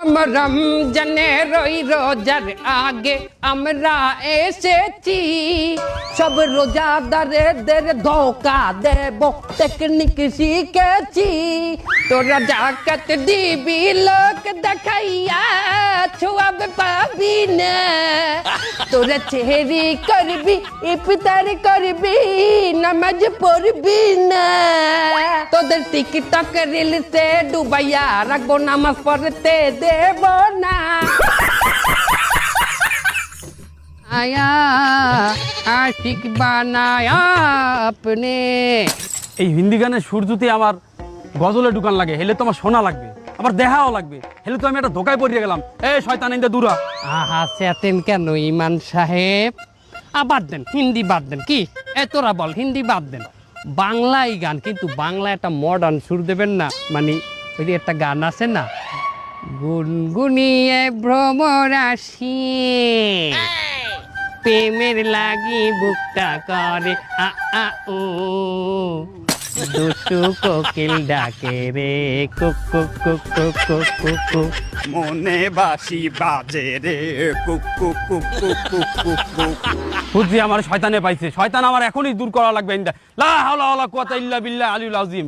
রমজানের ওই রোজার আগে আমরা এসেছি, সব রোজাদারদের ধোকা দেব টেকনিক শিখেছি। তোরা জাকাত দিবি লোক দেখাইয়া ছোয়াব পাবি না, তোরা চেহারি করবি ইফতার করবি নামাজ পড়বি না, তোদের টিকটক রিলসে ডুবাইয়া রাখবো নামাজ পড়তে দেব না। আয়া আশিক বানায়া আপনে। এই হিন্দি গানের সুর যদি আমার গজলে ঢুকান লাগে হেলে তো আমার শোনা লাগবে, আবার দেখাও লাগবে, হেলে তো আমি একটা ধোকায় পড়িয়ে গেলাম। এই শয়তান ইন্দা দূরা। আহা সেতেন কেন ইমান সাহেব, বাদ দেন হিন্দি বাদ দেন। কি তোরা বল হিন্দি বাদ দেন, বাংলাই গান, কিন্তু বাংলা একটা মডার্ন সুর দেবেন না। মানে ওই যে একটা গান আছে না, গুনগুনিয়ে ভ্রমরাশি প্রেমের লাগি বুকটা করে আ আ উ, দুষ্টু কোকিল ডাকে রে cook cook cook cook cook cook cook, মনে বাসি বাজে রে cook cook cook cook cook cook cook. বুঝছি আমার শয়তানে পাইছে, শয়তান আমার এখনই দূর করা লাগবে। লা হাওলা ওয়ালা কুওয়াতা ইল্লা বিল্লাহ আলিউল আযীম।